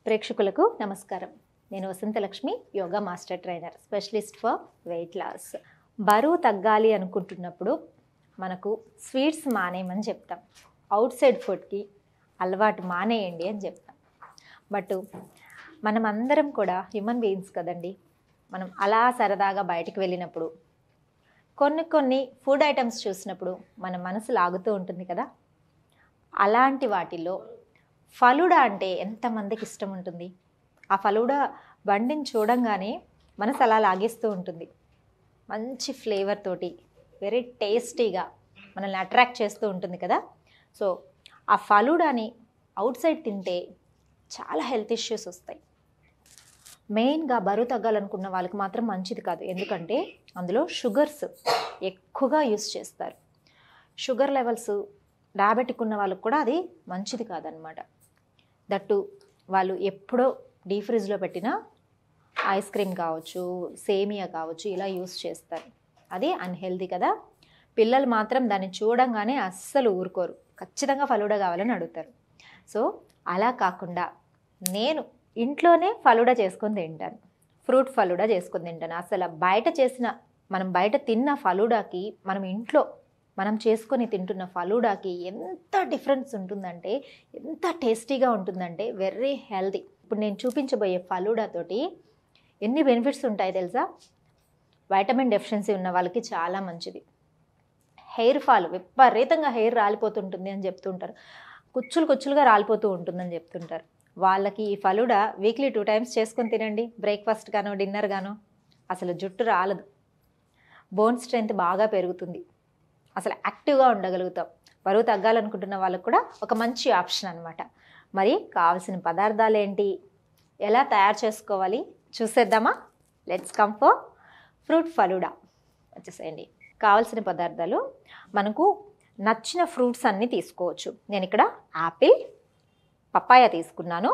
ప్రేక్షకులకు నమస్కారం. నేను Vasanthalakshmi, yoga master trainer, specialist for weight loss. బరువు తగ్గాలి అనుకుంటున్నప్పుడు మనకు స్వీట్స్ మానేయమని చెప్తాం, అవుట్ సైడ్ ఫుడ్కి అలవాటు మానేయండి అని చెప్తాం. బట్ మనం అందరం కూడా హ్యూమన్ బీయింగ్స్ కదండి. మనం అలా సరదాగా బయటికి వెళ్ళినప్పుడు కొన్ని ఫుడ్ ఐటమ్స్ చూసినప్పుడు మన మనసు లాగుతూ ఉంటుంది కదా. అలాంటి వాటిలో ఫలూడా అంటే ఎంతమందికి ఇష్టం ఉంటుంది. ఆ ఫలూడా బండిని చూడంగానే మనసు అలా లాగేస్తూ ఉంటుంది. మంచి ఫ్లేవర్ తోటి వెరీ టేస్టీగా మనల్ని అట్రాక్ట్ చేస్తూ ఉంటుంది కదా. సో ఆ ఫలూడాని అవుట్ సైడ్ తింటే చాలా హెల్త్ ఇష్యూస్ వస్తాయి. మెయిన్గా బరువు తగ్గాలనుకున్న వాళ్ళకి మాత్రం మంచిది కాదు, ఎందుకంటే అందులో షుగర్స్ ఎక్కువగా యూస్ చేస్తారు. షుగర్ లెవెల్స్ డయాబెటిక్ ఉన్న వాళ్ళకి కూడా అది మంచిది కాదనమాట. దట్టు వాళ్ళు ఎప్పుడో డీప్ ఫ్రిడ్జ్లో పెట్టిన ఐస్ క్రీమ్ కావచ్చు, సేమియా కావచ్చు, ఇలా యూస్ చేస్తారు. అది అన్హెల్దీ కదా. పిల్లలు మాత్రం దాన్ని చూడంగానే అస్సలు ఊరుకోరు, ఖచ్చితంగా ఫలూడా కావాలని అడుగుతారు. సో అలా కాకుండా నేను ఇంట్లోనే ఫలూడా చేసుకొని తింటాను. ఫ్రూట్ ఫలూడా చేసుకొని తింటాను. అసలు మనం బయట తిన్న ఫలూడాకి మనం ఇంట్లో మనం చేసుకొని తింటున్న ఫలూడాకి ఎంత డిఫరెన్స్ ఉంటుందంటే, ఎంత టేస్టీగా ఉంటుందంటే వెరీ హెల్దీ. ఇప్పుడు నేను చూపించబోయే ఫలూడా తోటి ఎన్ని బెనిఫిట్స్ ఉంటాయి తెలుసా. వైటమిన్ డెఫిషియన్సీ ఉన్న వాళ్ళకి చాలా మంచిది. హెయిర్ ఫాల్, విపరీతంగా హెయిర్ రాలిపోతుంటుంది అని చెప్తుంటారు, కుచ్చులుగా రాలిపోతూ ఉంటుందని చెప్తుంటారు. వాళ్ళకి ఈ ఫలూడా వీక్లీ 2 times చేసుకొని తినండి, బ్రేక్ఫాస్ట్ గానో డిన్నర్ గానో. అసలు జుట్టు రాలదు, బోన్ స్ట్రెంగ్త్ బాగా పెరుగుతుంది, అసలు యాక్టివ్గా ఉండగలుగుతాం. బరువు తగ్గాలనుకుంటున్న వాళ్ళకు కూడా ఒక మంచి ఆప్షన్ అనమాట. మరి కావాల్సిన పదార్థాలు ఏంటి, ఎలా తయారు చేసుకోవాలి చూసేద్దామా. Let's come for fruit falooda. వచ్చేసేయండి. కావాల్సిన పదార్థాలు మనకు నచ్చిన ఫ్రూట్స్ అన్నీ తీసుకోవచ్చు. నేను ఇక్కడ యాపిల్, పపాయ తీసుకున్నాను,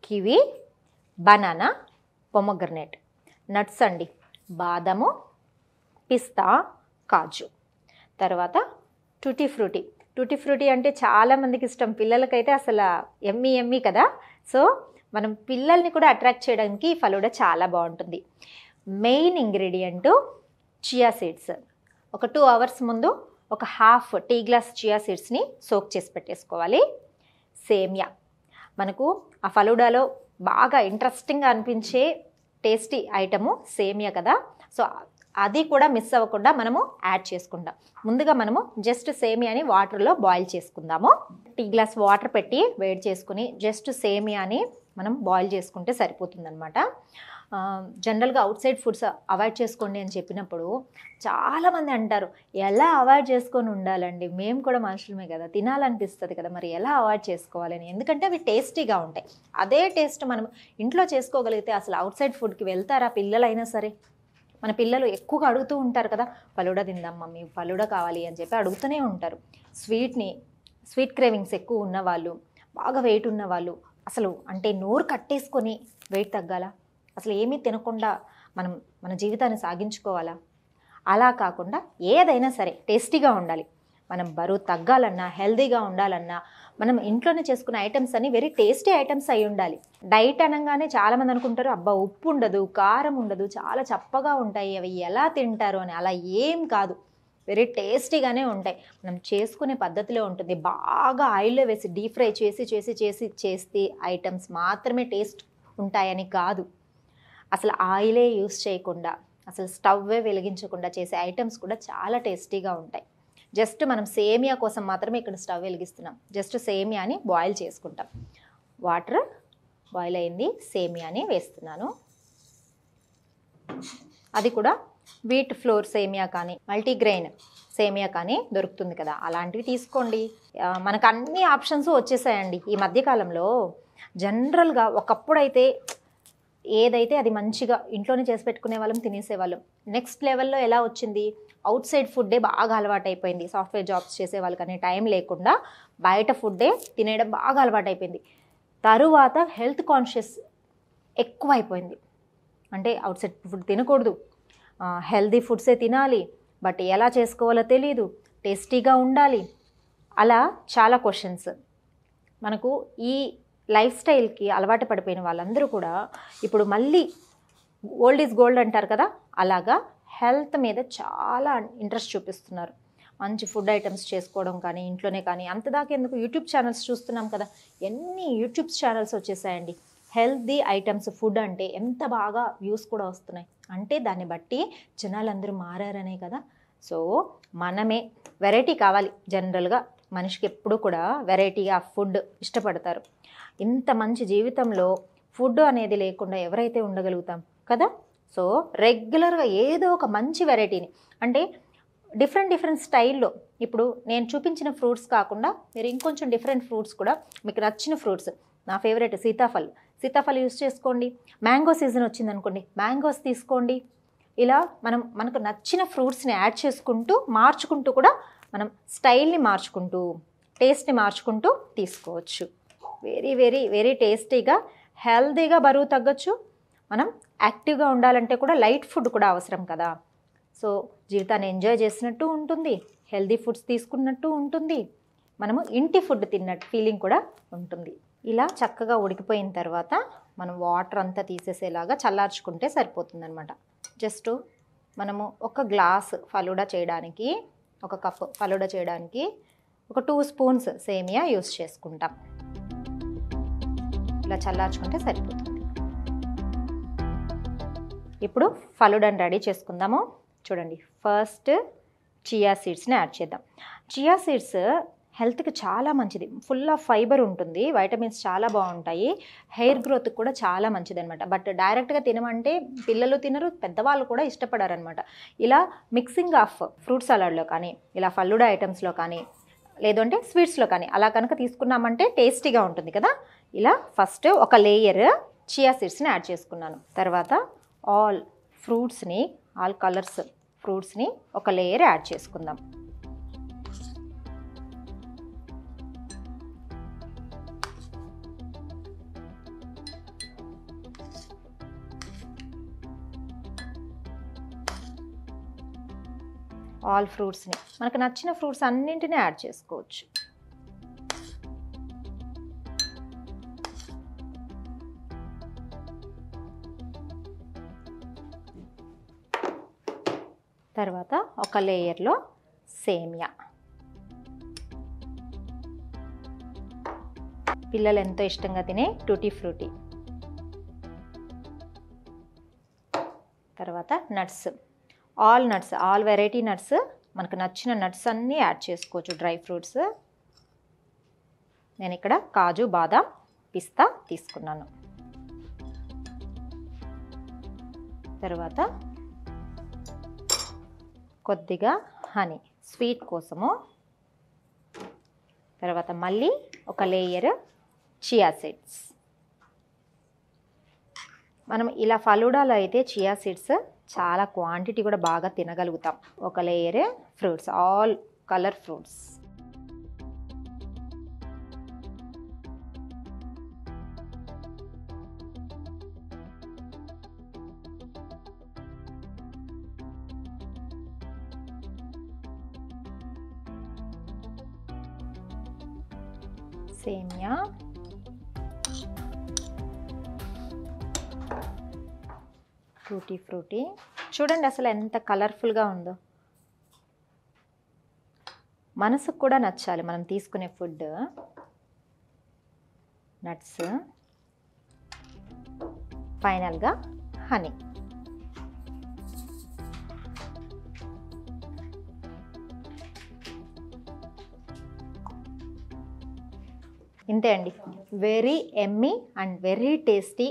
కివి, బనానా, పొమోగ్రనేట్. నట్స్ అండి, బాదము, పిస్తా, కాజు. తర్వాత టూటీ ఫ్రూటీ అంటే చాలామందికి ఇష్టం, పిల్లలకైతే అసలు ఎమ్మీ కదా. సో మనం పిల్లల్ని కూడా అట్రాక్ట్ చేయడానికి ఈ ఫలూడా చాలా బాగుంటుంది. Main ingredient chia seeds. ఒక 2 hours ముందు ఒక ½ టీ గ్లాస్ చియా సీడ్స్ని సోక్ చేసి పెట్టేసుకోవాలి. సేమియా, మనకు ఆ ఫలూడాలో బాగా ఇంట్రెస్టింగ్గా అనిపించే టేస్టీ ఐటము సేమియా కదా. సో అది కూడా మిస్ అవ్వకుండా మనము యాడ్ చేసుకుందాం. ముందుగా మనము జస్ట్ సేమియాని వాటర్లో బాయిల్ చేసుకుందాము. టీ గ్లాస్ వాటర్ పెట్టి వేడి చేసుకుని జస్ట్ సేమియాని మనం బాయిల్ చేసుకుంటే సరిపోతుందన్నమాట. జనరల్గా అవుట్ సైడ్ ఫుడ్స్ అవాయిడ్ చేసుకోండి అని చెప్పినప్పుడు చాలామంది అంటారు, ఎలా అవాయిడ్ చేసుకొని ఉండాలండి, మేము కూడా మనుషులమే కదా, తినాలనిపిస్తుంది కదా, మరి ఎలా అవాయిడ్ చేసుకోవాలని. ఎందుకంటే అవి టేస్టీగా ఉంటాయి. అదే టేస్ట్ మనం ఇంట్లో చేసుకోగలిగితే అసలు అవుట్ సైడ్ ఫుడ్కి వెళ్తారా పిల్లలైనా సరే. మన పిల్లలు ఎక్కువగా అడుగుతూ ఉంటారు కదా, ఫలూడా తిందాం మమ్మీ, ఫలూడా కావాలి అని చెప్పి అడుగుతూనే ఉంటారు. స్వీట్ క్రేవింగ్స్ ఎక్కువ ఉన్నవాళ్ళు, బాగా వెయిట్ ఉన్నవాళ్ళు, అసలు అంటే నోరు కట్టేసుకొని వెయిట్ తగ్గాలా, అసలు ఏమీ తినకుండా మన జీవితాన్ని సాగించుకోవాలా. అలా కాకుండా ఏదైనా సరే టేస్టీగా ఉండాలి. మనం బరువు తగ్గాలన్నా, హెల్తీగా ఉండాలన్నా మనం ఇంట్లోనే చేసుకున్న ఐటమ్స్ అన్ని వెరీ టేస్టీ ఐటమ్స్ అయి ఉండాలి. డైట్ అనగానే చాలామంది అనుకుంటారు, అబ్బా ఉప్పు ఉండదు, కారం ఉండదు, చాలా చప్పగా ఉంటాయి, అవి ఎలా తింటారు అని. అలా ఏం కాదు, వెరీ టేస్టీగానే ఉంటాయి. మనం చేసుకునే పద్ధతిలో ఉంటుంది. బాగా ఆయిల్లో వేసి డీప్ ఫ్రై చేస్తే ఐటమ్స్ మాత్రమే టేస్ట్ ఉంటాయని కాదు. అసలు ఆయిలే యూస్ చేయకుండా, అసలు స్టవ్వే వెలిగించకుండా చేసే ఐటమ్స్ కూడా చాలా టేస్టీగా ఉంటాయి. జస్ట్ మనం సేమియా కోసం మాత్రమే ఇక్కడ స్టవ్ వెలిగిస్తున్నాం. జస్ట్ సేమియాని బాయిల్ చేసుకుంటాం. వాటర్ బాయిల్ అయింది, సేమియాని వేస్తున్నాను. అది కూడా వీట్ ఫ్లోర్ సేమియా కానీ మల్టీగ్రెయిన్ సేమియా కానీ దొరుకుతుంది కదా, అలాంటివి తీసుకోండి. మనకు అన్ని ఆప్షన్స్ వచ్చేసాయండి ఈ మధ్యకాలంలో. జనరల్గా ఒకప్పుడైతే ఏదైతే అది మంచిగా ఇంట్లోనే చేసి పెట్టుకునే వాళ్ళం, తినేసేవాళ్ళం. నెక్స్ట్ లెవెల్లో ఎలా వచ్చింది, అవుట్ సైడ్ ఫుడ్డే బాగా అలవాటైపోయింది. సాఫ్ట్వేర్ జాబ్స్ చేసే వాళ్ళకనే టైం లేకుండా బయట ఫుడ్డే తినేయడం బాగా అలవాటైపోయింది. తరువాత హెల్త్ కాన్షియస్ ఎక్కువైపోయింది. అంటే అవుట్ సైడ్ ఫుడ్ తినకూడదు, హెల్దీ ఫుడ్సే తినాలి, బట్ ఎలా చేసుకోవాలో తెలియదు, టేస్టీగా ఉండాలి, అలా చాలా క్వశ్చన్స్. మనకు ఈ లైఫ్ స్టైల్కి అలవాటు పడిపోయిన వాళ్ళందరూ కూడా ఇప్పుడు మళ్ళీ ఓల్డ్ ఈజ్ గోల్డ్ అంటారు కదా, అలాగా హెల్త్ మీద చాలా ఇంట్రెస్ట్ చూపిస్తున్నారు. మంచి ఫుడ్ ఐటమ్స్ చేసుకోవడం కానీ, ఇంట్లోనే కానీ, అంతదాకా ఎందుకు యూట్యూబ్ ఛానల్స్ చూస్తున్నాం కదా, ఎన్ని యూట్యూబ్ ఛానల్స్ వచ్చేసాయండి. హెల్తీ ఐటమ్స్ ఫుడ్ అంటే ఎంత బాగా వ్యూస్ కూడా వస్తున్నాయి అంటే దాన్ని బట్టి జనాలందరూ మారారనే కదా. సో మనమే వెరైటీ కావాలి. జనరల్గా మనిషికి ఎప్పుడు కూడా వెరైటీగా ఫుడ్ ఇష్టపడతారు. ఇంత మంచి జీవితంలో ఫుడ్ అనేది లేకుండా ఎవరైతే ఉండగలుగుతాం కదా. సో రెగ్యులర్గా ఏదో ఒక మంచి వెరైటీని, అంటే డిఫరెంట్ స్టైల్లో, ఇప్పుడు నేను చూపించిన ఫ్రూట్స్ కాకుండా మీరు ఇంకొంచెం డిఫరెంట్ ఫ్రూట్స్ కూడా మీకు నచ్చిన ఫ్రూట్స్, నా ఫేవరెట్ సీతాఫల్ యూస్ చేసుకోండి. మ్యాంగో సీజన్ వచ్చిందనుకోండి, మ్యాంగోస్ తీసుకోండి. ఇలా మనకు నచ్చిన ఫ్రూట్స్ని యాడ్ చేసుకుంటూ మార్చుకుంటూ కూడా మనం స్టైల్ని మార్చుకుంటూ టేస్ట్ని మార్చుకుంటూ తీసుకోవచ్చు. వెరీ వెరీ వెరీ టేస్టీగా హెల్తీగా బరువు తగ్గొచ్చు. మనం యాక్టివ్గా ఉండాలంటే కూడా లైట్ ఫుడ్ కూడా అవసరం కదా. సో జీవితాన్ని ఎంజాయ్ చేసినట్టు ఉంటుంది, హెల్తీ ఫుడ్స్ తీసుకున్నట్టు ఉంటుంది, మనము ఇంటి ఫుడ్ తిన్నట్టు ఫీలింగ్ కూడా ఉంటుంది. ఇలా చక్కగా ఉడికిపోయిన తర్వాత మనం వాటర్ అంతా తీసేసేలాగా చల్లార్చుకుంటే సరిపోతుంది అనమాట. జస్ట్ మనము ఒక గ్లాస్ ఫలూడా చేయడానికి, ఒక కప్ ఫలూడా చేయడానికి ఒక 2 స్పూన్స్ సేమియా యూస్ చేసుకుంటాం. ఇలా చల్లార్చుకుంటే సరిపోతుంది. ఇప్పుడు ఫలూడాని రెడీ చేసుకుందాము. చూడండి, ఫస్ట్ చియా సీడ్స్ని యాడ్ చేద్దాం. చియా సీడ్స్ హెల్త్కి చాలా మంచిది, ఫుల్ ఆఫ్ ఫైబర్ ఉంటుంది, వైటమిన్స్ చాలా బాగుంటాయి, హెయిర్ గ్రోత్కి కూడా చాలా మంచిది అనమాట. బట్ డైరెక్ట్గా తినమంటే పిల్లలు తినరు, పెద్దవాళ్ళు కూడా ఇష్టపడారు అనమాట. ఇలా మిక్సింగ్ ఆఫ్ ఫ్రూట్ సలాడ్లో కానీ, ఇలా ఫలూడా ఐటమ్స్లో కానీ, లేదంటే స్వీట్స్లో కానీ అలా కనుక తీసుకున్నామంటే టేస్టీగా ఉంటుంది కదా. ఇలా ఫస్ట్ ఒక లేయర్ చియా సీడ్స్ని యాడ్ చేసుకున్నాను. తర్వాత ఆల్ కలర్స్ ఫ్రూట్స్ని ఒక లేయర్ యాడ్ చేసుకుందాం. ఆల్ ఫ్రూట్స్ని, మనకు నచ్చిన ఫ్రూట్స్ అన్నింటినీ యాడ్ చేసుకోవచ్చు. తర్వాత ఒక లేయర్లో సేమియా. పిల్లలు ఎంతో ఇష్టంగా తినే టూటీ ఫ్రూటీ. తర్వాత నట్స్, ఆల్ వెరైటీ నట్స్, మనకు నచ్చిన నట్స్ అన్నీ యాడ్ చేసుకోవచ్చు. డ్రై ఫ్రూట్స్, నేను ఇక్కడ కాజు, బాదాం, పిస్తా తీసుకున్నాను. తర్వాత కొద్దిగా హనీ స్వీట్ కోసము. తర్వాత మళ్ళీ ఒక లేయర్ చియా సీడ్స్. మనం ఇలా ఫలూడాలో అయితే చియా సీడ్స్ చాలా క్వాంటిటీ కూడా బాగా తినగలుగుతాం. ఒక layer fruits, all colour fruits. సేమియా, టూటీ ఫ్రూటీ. చూడండి అసలు ఎంత కలర్ఫుల్గా ఉందో. మనసుకు కూడా నచ్చాలి మనం తీసుకునే ఫుడ్. నట్స్, ఫైనల్గా హనీ. ఇంతే అండి, very Emmy and very tasty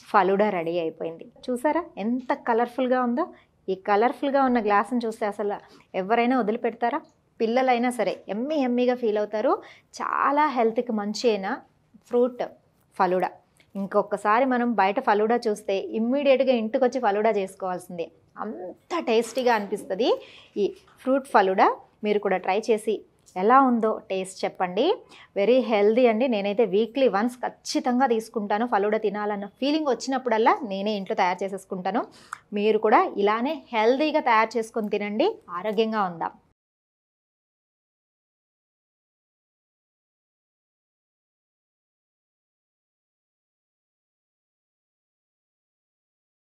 falooda ready అయిపోయింది. చూసారా ఎంత కలర్ఫుల్గా ఉందో. ఈ కలర్ఫుల్గా ఉన్న గ్లాస్ని చూస్తే అసలు ఎవరైనా వదిలిపెడతారా? పిల్లలైనా సరే ఎమ్మీగా ఫీల్ అవుతారు. చాలా హెల్త్కి మంచి అయిన ఫ్రూట్ ఫలూడా. ఇంకొకసారి మనం బయట ఫలూడా చూస్తే ఇమ్మీడియట్గా ఇంటికి వచ్చి ఫలూడా చేసుకోవాల్సిందే, అంత టేస్టీగా అనిపిస్తుంది ఈ ఫ్రూట్ ఫలూడా. మీరు కూడా ట్రై చేసి ఎలా ఉందో టేస్ట్ చెప్పండి. వెరీ హెల్దీ అండి. నేనైతే వీక్లీ వన్స్ ఖచ్చితంగా తీసుకుంటాను. ఫలూడా తినాలన్న ఫీలింగ్ వచ్చినప్పుడల్లా నేనే ఇంట్లో తయారు చేసేసుకుంటాను. మీరు కూడా ఇలానే హెల్దీగా తయారు చేసుకొని తినండి. ఆరోగ్యంగా ఉందాం.